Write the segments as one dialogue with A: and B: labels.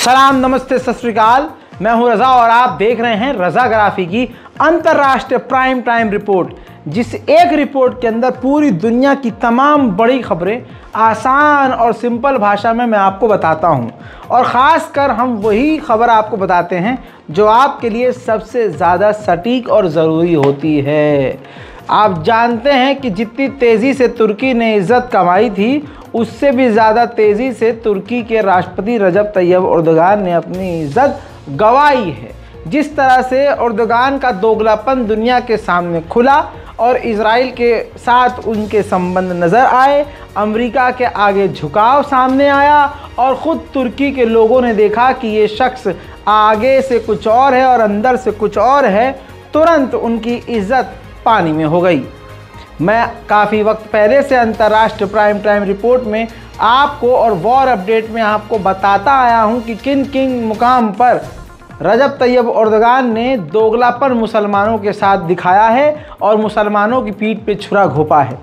A: सलाम, नमस्ते, सत श्री अकाल। मैं हूं रजा और आप देख रहे हैं रजाग्राफी की अंतर्राष्ट्रीय प्राइम टाइम रिपोर्ट, जिस एक रिपोर्ट के अंदर पूरी दुनिया की तमाम बड़ी खबरें आसान और सिंपल भाषा में मैं आपको बताता हूं। और ख़ास कर हम वही खबर आपको बताते हैं जो आपके लिए सबसे ज़्यादा सटीक और ज़रूरी होती है। आप जानते हैं कि जितनी तेज़ी से तुर्की ने इज़्ज़त कमाई थी, उससे भी ज़्यादा तेज़ी से तुर्की के राष्ट्रपति रजब तैयब एर्दोगान ने अपनी इज़्ज़त गंवाई है। जिस तरह से एर्दोगान का दोगलापन दुनिया के सामने खुला और इजराइल के साथ उनके संबंध नज़र आए, अमेरिका के आगे झुकाव सामने आया और ख़ुद तुर्की के लोगों ने देखा कि ये शख्स आगे से कुछ और है और अंदर से कुछ और है, तुरंत उनकी इज़्ज़त पानी में हो गई। मैं काफ़ी वक्त पहले से अंतर्राष्ट्रीय प्राइम टाइम रिपोर्ट में आपको और वॉर अपडेट में आपको बताता आया हूं कि किन किन मुकाम पर रजब तैयब एर्दोगान ने दोगलापन मुसलमानों के साथ दिखाया है और मुसलमानों की पीठ पे छुरा घोंपा है।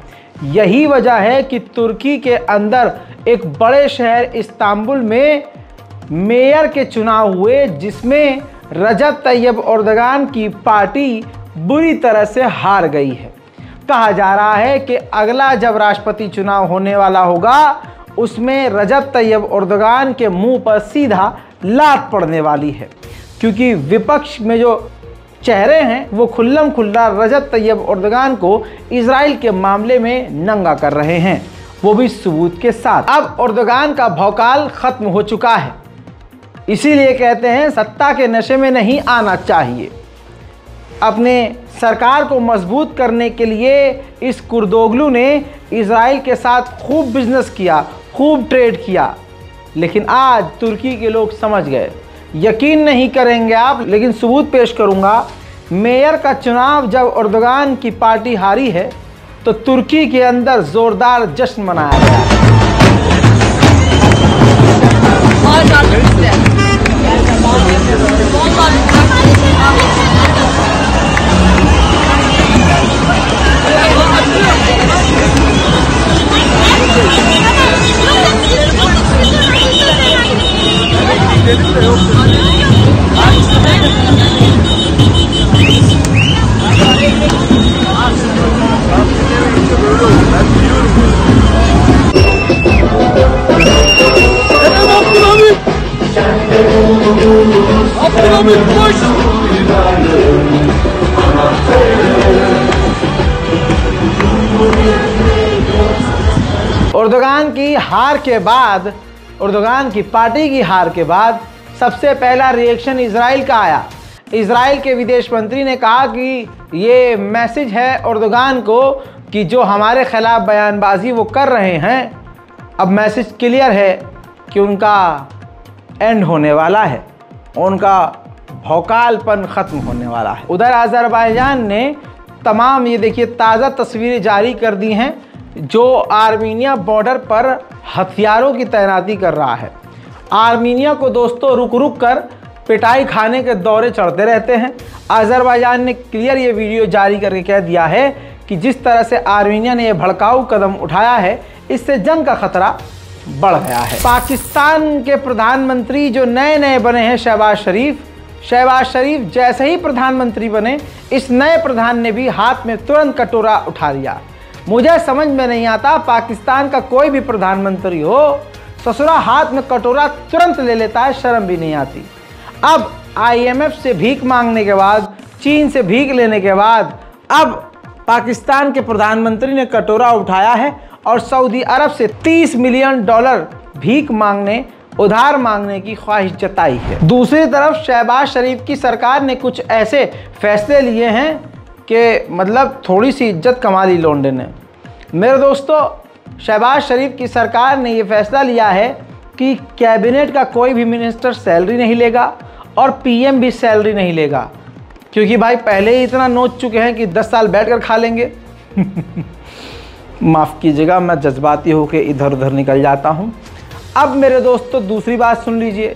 A: यही वजह है कि तुर्की के अंदर एक बड़े शहर इस्तांबुल में मेयर के चुनाव हुए, जिसमें रजब तैयब एर्दोगान की पार्टी बुरी तरह से हार गई है। कहा जा रहा है कि अगला जब राष्ट्रपति चुनाव होने वाला होगा, उसमें रजब तैयब एर्दोगान के मुंह पर सीधा लात पड़ने वाली है, क्योंकि विपक्ष में जो चेहरे हैं वो खुल्लम खुल्ला रजब तैयब एर्दोगान को इजराइल के मामले में नंगा कर रहे हैं, वो भी सबूत के साथ। अब एर्दोगान का भौकाल खत्म हो चुका है, इसीलिए कहते हैं सत्ता के नशे में नहीं आना चाहिए। अपने सरकार को मजबूत करने के लिए इस कुर्दोगलू ने इजराइल के साथ खूब बिजनेस किया, खूब ट्रेड किया, लेकिन आज तुर्की के लोग समझ गए। यकीन नहीं करेंगे आप, लेकिन सबूत पेश करूंगा। मेयर का चुनाव जब एर्दोगान की पार्टी हारी है, तो तुर्की के अंदर जोरदार जश्न मनाया गया। एर्दोगान की हार के बाद, एर्दोगान की पार्टी की हार के बाद सबसे पहला रिएक्शन इजराइल का आया। इजराइल के विदेश मंत्री ने कहा कि ये मैसेज है एर्दोगान को कि जो हमारे खिलाफ बयानबाजी वो कर रहे हैं, अब मैसेज क्लियर है कि उनका एंड होने वाला है, उनका भौकालपन ख़त्म होने वाला है। उधर अज़रबैजान ने तमाम, ये देखिए, ताज़ा तस्वीरें जारी कर दी हैं जो आर्मीनिया बॉर्डर पर हथियारों की तैनाती कर रहा है। आर्मीनिया को दोस्तों रुक रुक कर पिटाई खाने के दौरे चढ़ते रहते हैं। अज़रबैजान ने क्लियर ये वीडियो जारी करके कह दिया है कि जिस तरह से आर्मीनिया ने यह भड़काऊ कदम उठाया है, इससे जंग का खतरा बढ़ गया है। पाकिस्तान के प्रधानमंत्री जो नए नए बने हैं, शहबाज शरीफ जैसे ही प्रधानमंत्री बने, इस नए प्रधान ने भी हाथ में तुरंत कटोरा उठा लिया। मुझे समझ में नहीं आता, पाकिस्तान का कोई भी प्रधानमंत्री हो, ससुरा हाथ में कटोरा तुरंत ले लेता है, शर्म भी नहीं आती। अब IMF से भीख मांगने के बाद, चीन से भीख लेने के बाद, अब पाकिस्तान के प्रधानमंत्री ने कटोरा उठाया है और सऊदी अरब से $30 मिलियन भीख मांगने, उधार मांगने की ख्वाहिश जताई है। दूसरी तरफ शहबाज शरीफ की सरकार ने कुछ ऐसे फैसले लिए हैं कि मतलब थोड़ी सी इज्जत कमा ली लोंडे ने। मेरे दोस्तों, शहबाज शरीफ की सरकार ने ये फैसला लिया है कि कैबिनेट का कोई भी मिनिस्टर सैलरी नहीं लेगा और PM भी सैलरी नहीं लेगा, क्योंकि भाई पहले ही इतना नोच चुके हैं कि 10 साल बैठकर खा लेंगे। माफ़ कीजिएगा, मैं जज्बाती होकर इधर उधर निकल जाता हूँ। अब मेरे दोस्तों दूसरी बात सुन लीजिए,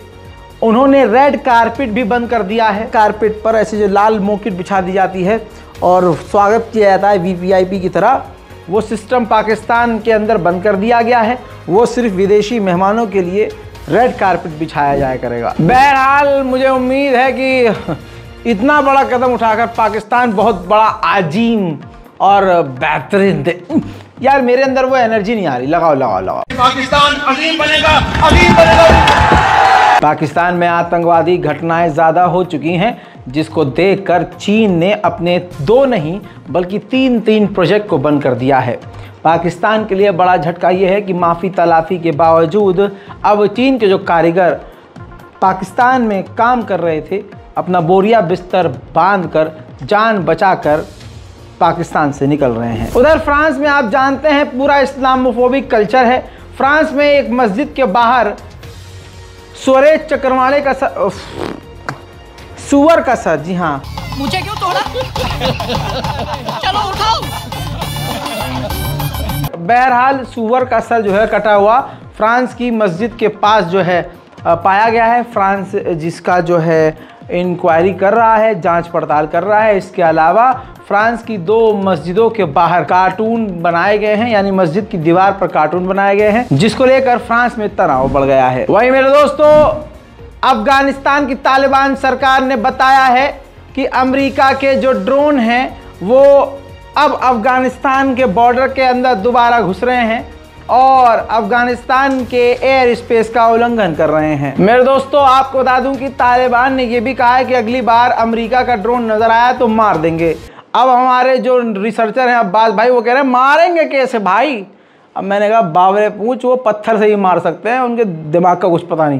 A: उन्होंने रेड कारपेट भी बंद कर दिया है। कारपेट पर ऐसे जो लाल मोकिट बिछा दी जाती है और स्वागत किया जाता है VVIP की तरह, वो सिस्टम पाकिस्तान के अंदर बंद कर दिया गया है। वो सिर्फ विदेशी मेहमानों के लिए रेड कारपेट बिछाया जाया करेगा। बहरहाल मुझे उम्मीद है कि इतना बड़ा कदम उठाकर पाकिस्तान बहुत बड़ा आजीम और बेहतरीन यार मेरे अंदर वो एनर्जी नहीं आ रही। लगाओ लगाओ लगाओ।
B: पाकिस्तान अजीम बनेगा, अजीम बनेगा।
A: पाकिस्तान में आतंकवादी घटनाएं ज़्यादा हो चुकी हैं, जिसको देखकर चीन ने अपने 2 नहीं बल्कि 3 प्रोजेक्ट को बंद कर दिया है। पाकिस्तान के लिए बड़ा झटका ये है कि माफ़ी तलाफ़ी के बावजूद अब चीन के जो कारीगर पाकिस्तान में काम कर रहे थे, अपना बोरिया बिस्तर बांधकर जान बचाकर पाकिस्तान से निकल रहे हैं। उधर फ्रांस में आप जानते हैं पूरा इस्लामोफोबिक कल्चर है। फ्रांस में एक मस्जिद के बाहर सुरेश चक्रवाणे का सुअर का सर, जी हाँ,
C: मुझे क्यों तोड़ा? चलो उठाओ।
A: बहरहाल सुअर का सर जो है कटा हुआ फ्रांस की मस्जिद के पास जो है पाया गया है। फ्रांस जिसका जो है इंक्वायरी कर रहा है, जांच पड़ताल कर रहा है। इसके अलावा फ्रांस की 2 मस्जिदों के बाहर कार्टून बनाए गए हैं, यानी मस्जिद की दीवार पर कार्टून बनाए गए हैं, जिसको लेकर फ्रांस में तनाव बढ़ गया है। वहीं मेरे दोस्तों, अफगानिस्तान की तालिबान सरकार ने बताया है कि अमेरिका के जो ड्रोन हैं वो अब अफगानिस्तान के बॉर्डर के अंदर दोबारा घुस रहे हैं और अफगानिस्तान के एयर स्पेस का उल्लंघन कर रहे हैं। मेरे दोस्तों, आपको बता दूं कि तालिबान ने यह भी कहा है कि अगली बार अमेरिका का ड्रोन नजर आया तो मार देंगे। अब हमारे जो रिसर्चर हैं अब्बास भाई, वो कह रहे हैं मारेंगे कैसे भाई? अब मैंने कहा बावरे पूछ, वो पत्थर से ही मार सकते हैं, उनके दिमाग का कुछ पता नहीं।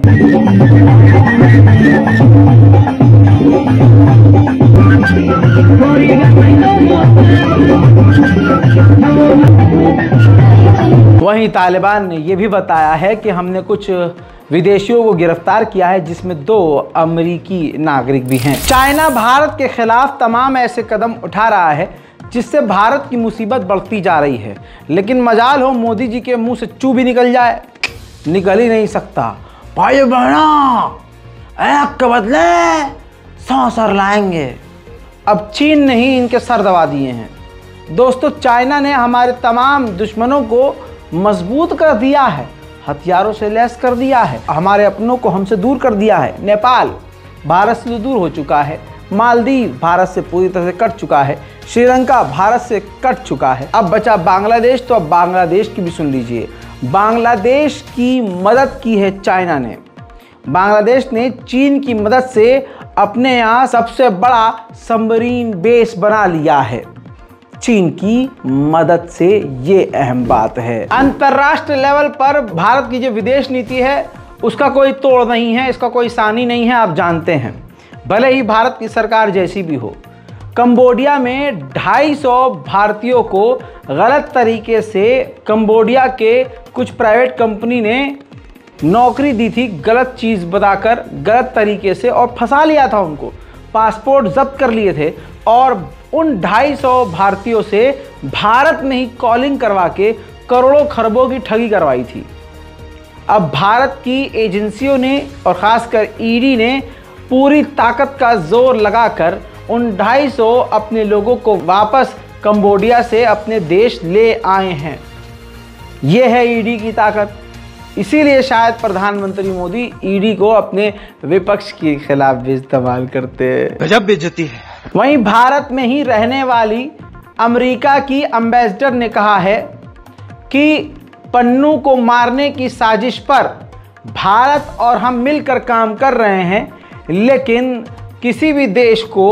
A: वहीं तालिबान ने यह भी बताया है कि हमने कुछ विदेशियों को गिरफ्तार किया है, जिसमें 2 अमेरिकी नागरिक भी हैं। चाइना भारत के खिलाफ तमाम ऐसे कदम उठा रहा है जिससे भारत की मुसीबत बढ़ती जा रही है, लेकिन मजाल हो मोदी जी के मुंह से चू भी निकल जाए, निकल ही नहीं सकता। भाई बहना, एक के बदले 100 सर लाएंगे। अब चीन ने ही इनके सर दबा दिए हैं। दोस्तों, चाइना ने हमारे तमाम दुश्मनों को मजबूत कर दिया है, हथियारों से लैस कर दिया है, हमारे अपनों को हमसे दूर कर दिया है। नेपाल भारत से दूर हो चुका है, मालदीव भारत से पूरी तरह से कट चुका है, श्रीलंका भारत से कट चुका है। अब बचा बांग्लादेश, तो अब बांग्लादेश की भी सुन लीजिए। बांग्लादेश की मदद की है चाइना ने। बांग्लादेश ने चीन की मदद से अपने यहाँ सबसे बड़ा सबमरीन बेस बना लिया है, चीन की मदद से। ये अहम बात है। अंतर्राष्ट्रीय लेवल पर भारत की जो विदेश नीति है उसका कोई तोड़ नहीं है, इसका कोई सानी नहीं है, आप जानते हैं, भले ही भारत की सरकार जैसी भी हो। कंबोडिया में 250 भारतीयों को गलत तरीके से कंबोडिया के कुछ प्राइवेट कंपनी ने नौकरी दी थी, गलत चीज़ बताकर, गलत तरीके से, और फंसा लिया था उनको। पासपोर्ट जब्त कर लिए थे और उन 250 भारतीयों से भारत में ही कॉलिंग करवा के करोड़ों खरबों की ठगी करवाई थी। अब भारत की एजेंसियों ने और ख़ासकर ईडी ने पूरी ताकत का जोर लगाकर उन 250 अपने लोगों को वापस कंबोडिया से अपने देश ले आए हैं। ये है ईडी की ताकत। इसीलिए शायद प्रधानमंत्री मोदी ईडी को अपने विपक्ष के खिलाफ भी इस्तेमाल करते हैं।
B: गजब बेइज्जती है।
A: वहीं भारत में ही रहने वाली अमेरिका की एम्बेसडर ने कहा है कि पन्नू को मारने की साजिश पर भारत और हम मिलकर काम कर रहे हैं, लेकिन किसी भी देश को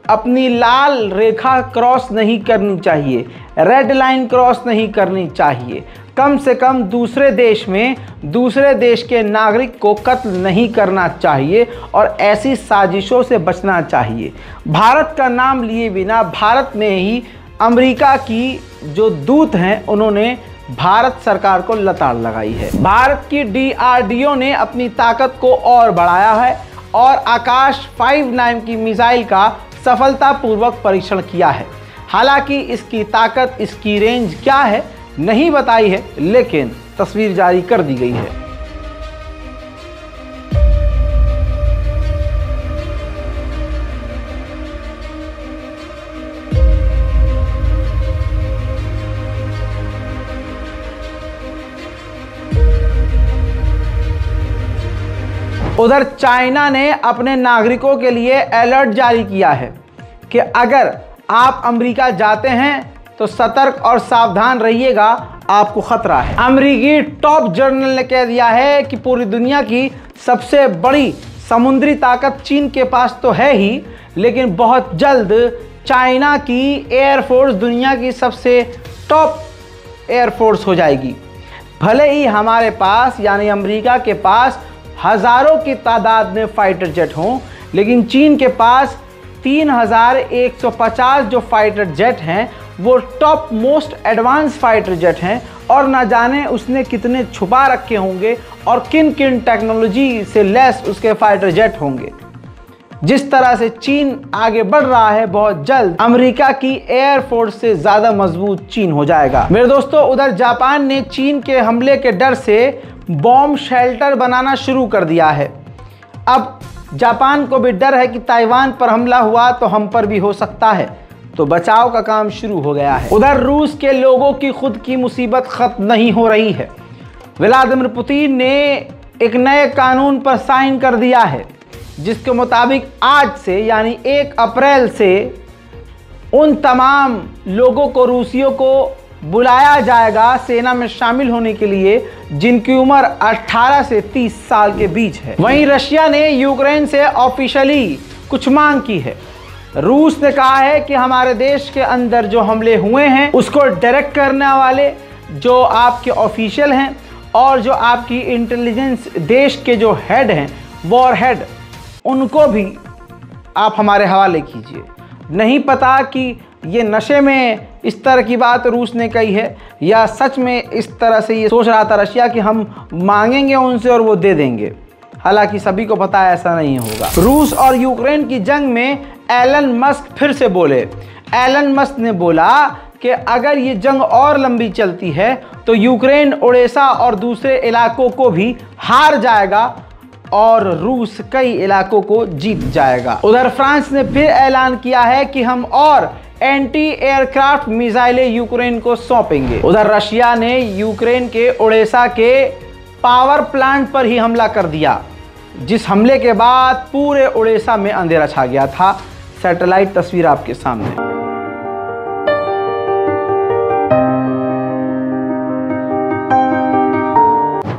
A: अपनी लाल रेखा क्रॉस नहीं करनी चाहिए, रेड लाइन क्रॉस नहीं करनी चाहिए। कम से कम दूसरे देश में दूसरे देश के नागरिक को कत्ल नहीं करना चाहिए और ऐसी साजिशों से बचना चाहिए। भारत का नाम लिए बिना भारत में ही अमेरिका की जो दूत हैं उन्होंने भारत सरकार को लताड़ लगाई है। भारत की DRDO ने अपनी ताकत को और बढ़ाया है और आकाश 5 नाम की मिसाइल का सफलतापूर्वक परीक्षण किया है। हालांकि इसकी ताकत, इसकी रेंज क्या है नहीं बताई है, लेकिन तस्वीर जारी कर दी गई है। उधर चाइना ने अपने नागरिकों के लिए अलर्ट जारी किया है कि अगर आप अमेरिका जाते हैं तो सतर्क और सावधान रहिएगा, आपको खतरा है। अमेरिकी टॉप जर्नल ने कह दिया है कि पूरी दुनिया की सबसे बड़ी समुद्री ताकत चीन के पास तो है ही, लेकिन बहुत जल्द चाइना की एयरफोर्स दुनिया की सबसे टॉप एयरफोर्स हो जाएगी। भले ही हमारे पास यानी अमेरिका के पास हज़ारों की तादाद में फाइटर जेट हों, लेकिन चीन के पास 3150 जो फाइटर जेट हैं वो top most advance fighter jet हैं, और ना जाने उसने कितने छुपा रखे होंगे और किन किन टेक्नोलॉजी से लैस उसके फाइटर जेट होंगे। जिस तरह से चीन आगे बढ़ रहा है, बहुत जल्द अमेरिका की एयरफोर्स से ज़्यादा मजबूत चीन हो जाएगा। मेरे दोस्तों, उधर जापान ने चीन के हमले के डर से बॉम्ब शेल्टर बनाना शुरू कर दिया है। अब जापान को भी डर है कि ताइवान पर हमला हुआ तो हम पर भी हो सकता है, तो बचाव का काम शुरू हो गया है। उधर रूस के लोगों की खुद की मुसीबत खत्म नहीं हो रही है। व्लादिमीर पुतिन ने एक नए कानून पर साइन कर दिया है, जिसके मुताबिक आज से यानी 1 अप्रैल से उन तमाम लोगों को, रूसियों को बुलाया जाएगा सेना में शामिल होने के लिए जिनकी उम्र 18 से 30 साल के बीच है। वहीं रशिया ने यूक्रेन से ऑफिशियली कुछ मांग की है। रूस ने कहा है कि हमारे देश के अंदर जो हमले हुए हैं उसको डायरेक्ट करने वाले जो आपके ऑफिशियल हैं और जो आपकी इंटेलिजेंस देश के जो हेड हैं, वॉर हेड, उनको भी आप हमारे हवाले कीजिए। नहीं पता कि ये नशे में इस तरह की बात रूस ने कही है या सच में इस तरह से ये सोच रहा था रशिया कि हम मांगेंगे उनसे और वो दे देंगे। हालांकि सभी को पता है ऐसा नहीं होगा। रूस और यूक्रेन की जंग में एलन मस्क फिर से बोले। एलन मस्क ने बोला कि अगर ये जंग और लंबी चलती है तो यूक्रेन ओडेसा और दूसरे इलाकों को भी हार जाएगा और रूस कई इलाकों को जीत जाएगा। उधर फ्रांस ने फिर ऐलान किया है कि हम और एंटी एयरक्राफ्ट मिसाइलें यूक्रेन को सौंपेंगे। उधर रशिया ने यूक्रेन के ओडेसा के पावर प्लांट पर ही हमला कर दिया, जिस हमले के बाद पूरे ओडेसा में अंधेरा छा गया था। सैटेलाइट तस्वीर आपके सामने।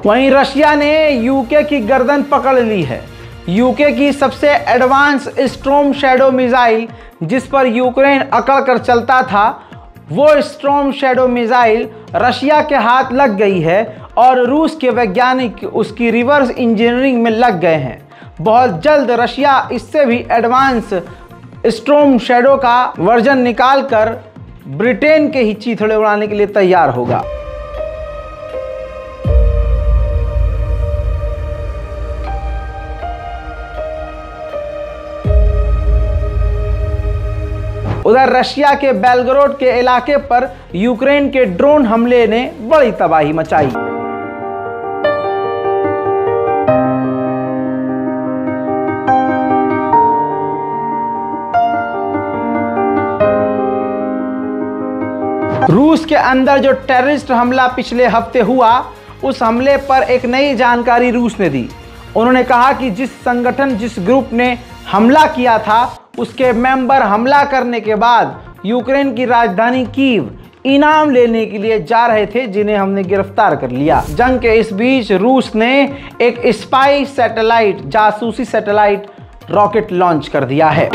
A: वहीं रशिया ने यूके की गर्दन पकड़ ली है। यूके की सबसे एडवांस स्टॉर्म शैडो मिसाइल, जिस पर यूक्रेन अकड़ कर चलता था, वो स्टॉर्म शैडो मिसाइल रशिया के हाथ लग गई है और रूस के वैज्ञानिक उसकी रिवर्स इंजीनियरिंग में लग गए हैं। बहुत जल्द रशिया इससे भी एडवांस स्टॉर्म शैडो का वर्जन निकालकर ब्रिटेन के ही चीथड़े उड़ाने के लिए तैयार होगा। उधर रशिया के बेलग्रोड के इलाके पर यूक्रेन के ड्रोन हमले ने बड़ी तबाही मचाई। रूस के अंदर जो टेररिस्ट हमला पिछले हफ्ते हुआ, उस हमले पर एक नई जानकारी रूस ने दी। उन्होंने कहा कि जिस संगठन, जिस ग्रुप ने हमला किया था, उसके मेंबर हमला करने के बाद यूक्रेन की राजधानी कीव इनाम लेने के लिए जा रहे थे, जिन्हें हमने गिरफ्तार कर लिया। जंग के इस बीच रूस ने एक स्पाई सैटेलाइट, जासूसी सैटेलाइट रॉकेट लॉन्च कर दिया है।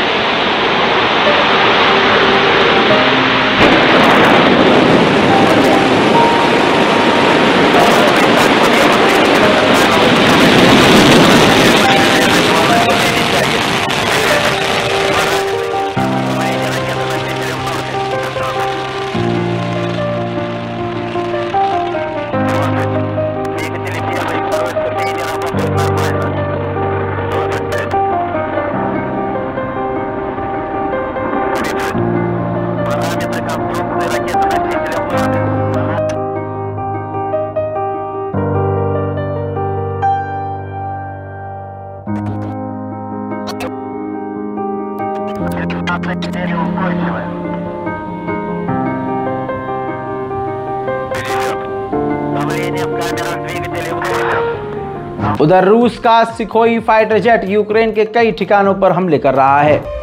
D: Давление в камерах двигателей устойчив.
A: उधर रूस का सुखोई फाइटर जेट यूक्रेन के कई ठिकानों पर हमले कर रहा है।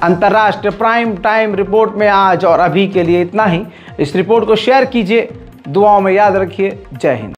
A: अंतर्राष्ट्रीय प्राइम टाइम रिपोर्ट में आज और अभी के लिए इतना ही। इस रिपोर्ट को शेयर कीजिए, दुआओं में याद रखिए। जय हिंद।